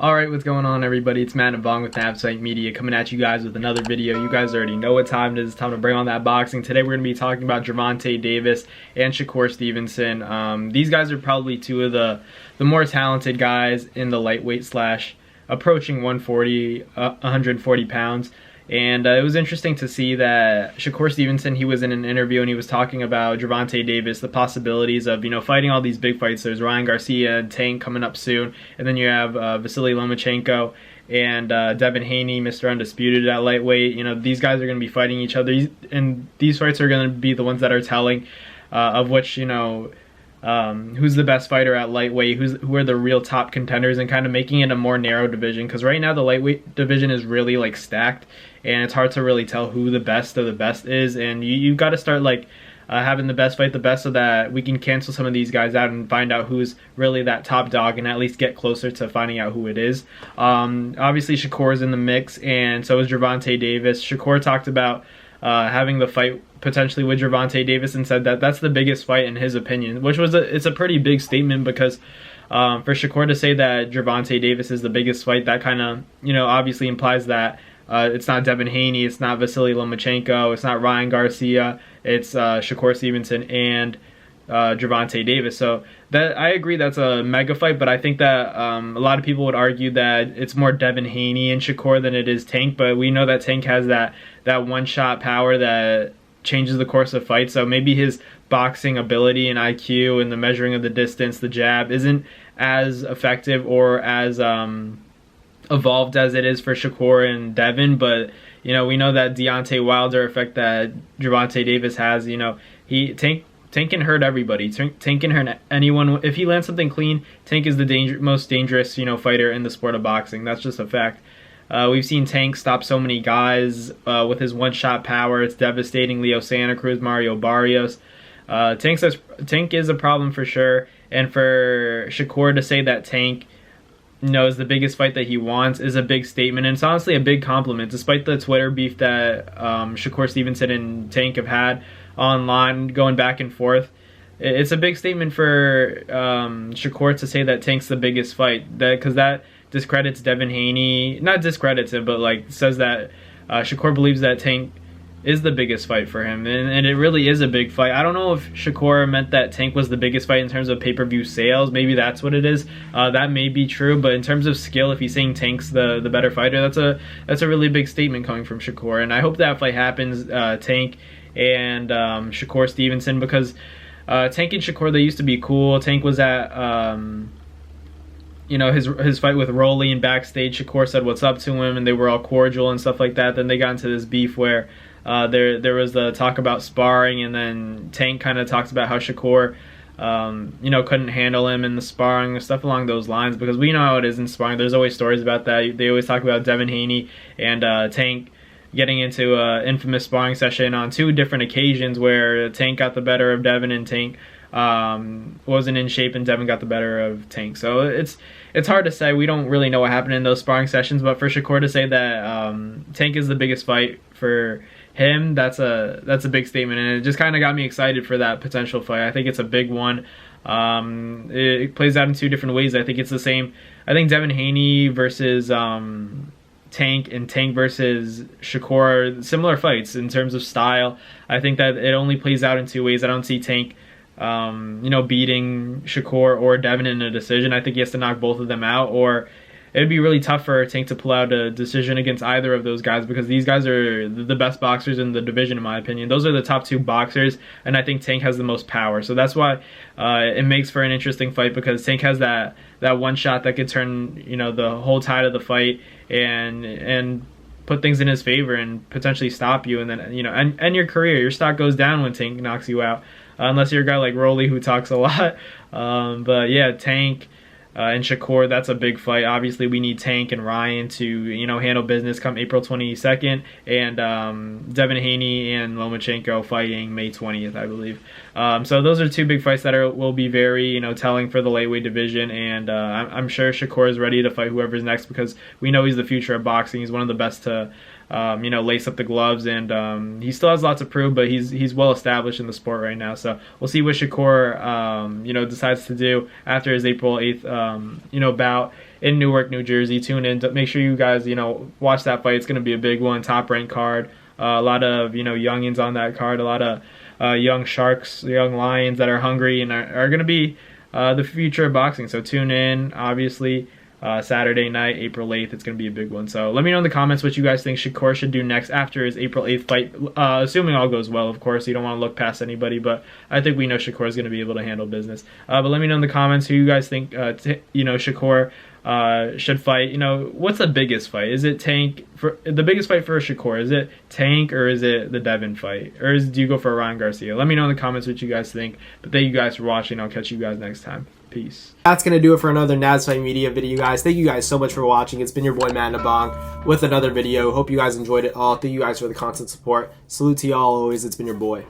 Alright, what's going on everybody? It's Matt and Vong with Navsite Media coming at you guys with another video. You guys already know what time it is. It's time to bring on that boxing. Today we're going to be talking about Gervonta Davis and Shakur Stevenson. These guys are probably two of the more talented guys in the lightweight slash approaching 140 pounds. And it was interesting to see that Shakur Stevenson, he was in an interview and he was talking about Gervonta Davis, the possibilities of, fighting all these big fights. There's Ryan Garcia and Tank coming up soon. And then you have Vasily Lomachenko and Devin Haney, Mr. Undisputed at lightweight. These guys are going to be fighting each other. And these fights are going to be the ones that are telling of which, who's the best fighter at lightweight, who are the real top contenders, and kind of making it a more narrow division, because right now the lightweight division is really stacked and it's hard to really tell who the best of the best is, and you've got to start having the best fight the best so that we can cancel some of these guys out and find out who's really that top dog and at least get closer to finding out who it is. Obviously Shakur's in the mix, and so is Gervonta Davis. Shakur talked about having the fight potentially with Gervonta Davis and said that that's the biggest fight in his opinion, which was it's a pretty big statement, because for Shakur to say that Gervonta Davis is the biggest fight, that kind of obviously implies that it's not Devin Haney, it's not Vasily Lomachenko, it's not Ryan Garcia, it's Shakur Stevenson and Gervonta Davis. So that, I agree, that's a mega fight, but I think that a lot of people would argue that it's more Devin Haney and Shakur than it is Tank. But we know that Tank has that one-shot power that changes the course of fights. So maybe his boxing ability and IQ and the measuring of the distance, the jab, isn't as effective or as evolved as it is for Shakur and Devin. But we know that Deontay Wilder effect that Gervonta Davis has. Tank can hurt everybody. Tank can hurt anyone. If he lands something clean, Tank is the most dangerous fighter in the sport of boxing. That's just a fact. We've seen Tank stop so many guys with his one-shot power. It's devastating. Leo Santa Cruz, Mario Barrios. Tank is a problem for sure. And for Shakur to say that Tank is the biggest fight that he wants is a big statement, and it's honestly a big compliment, despite the Twitter beef that Shakur Stevenson and Tank have had online, going back and forth. It's a big statement for Shakur to say that Tank's the biggest fight, because that discredits Devin Haney. Not discredits him, but says that Shakur believes that Tank is the biggest fight for him, and it really is a big fight. I don't know if Shakur meant that Tank was the biggest fight in terms of pay-per-view sales. Maybe that's what it is. That may be true, but in terms of skill, if he's saying Tank's the better fighter, that's a really big statement coming from Shakur. And I hope that fight happens, Tank and Shakur Stevenson, because Tank and Shakur, they used to be cool. Tank was at his fight with Rolly, and backstage Shakur said what's up to him and they were all cordial and stuff like that. Then they got into this beef where there was the talk about sparring, and then Tank kind of talks about how Shakur couldn't handle him in the sparring and stuff along those lines, because we know how it is in sparring. There's always stories about that. They always talk about Devin Haney and Tank getting into an infamous sparring session on 2 different occasions where Tank got the better of Devin, and Tank wasn't in shape and Devin got the better of Tank. So it's hard to say. We don't really know what happened in those sparring sessions, but for Shakur to say that Tank is the biggest fight for him, that's a big statement, and it just kind of got me excited for that potential fight. I think it's a big one. It plays out in 2 different ways. I think it's the same. I think Devin Haney versus Tank and Tank versus Shakur are similar fights in terms of style. I think that it only plays out in 2 ways. I don't see Tank beating Shakur or Devin in a decision. I think he has to knock both of them out, or it'd be really tough for Tank to pull out a decision against either of those guys, because these guys are the best boxers in the division, in my opinion. Those are the top 2 boxers, and I think Tank has the most power. So that's why it makes for an interesting fight, because Tank has that one shot that could turn the whole tide of the fight and put things in his favor and potentially stop you, and then end your career. Your stock goes down when Tank knocks you out, unless you're a guy like Rolly who talks a lot. But yeah, Tank and Shakur, that's a big fight. Obviously, we need Tank and Ryan to handle business come April 22nd, and Devin Haney and Lomachenko fighting May 20th, I believe. So those are 2 big fights that will be very telling for the lightweight division, and I'm sure Shakur is ready to fight whoever's next, because we know he's the future of boxing. He's one of the best to lace up the gloves, and he still has lots to prove, but he's well established in the sport right now. So we'll see what Shakur, decides to do after his April 8th, bout in Newark, New Jersey. Tune in. Make sure you guys, watch that fight. It's going to be a big one, top-ranked card. A lot of, youngins on that card, a lot of young sharks, young lions that are hungry and are going to be the future of boxing. So tune in, obviously. Saturday night, April 8th. It's going to be a big one. So let me know in the comments what you guys think Shakur should do next after his April 8th fight. Assuming all goes well, of course. You don't want to look past anybody, but I think we know Shakur is going to be able to handle business. But let me know in the comments who you guys think, Shakur should fight. What's the biggest fight? Is it Tank? For the biggest fight for Shakur, is it Tank or is it the Devin fight? Or do you go for Ryan Garcia? Let me know in the comments what you guys think. But thank you guys for watching. I'll catch you guys next time. Peace. That's going to do it for another Navs Fight Media video, guys. Thank you guys so much for watching. It's been your boy, Matt Nabong, with another video. Hope you guys enjoyed it all. Thank you guys for the constant support. Salute to y'all always. It's been your boy.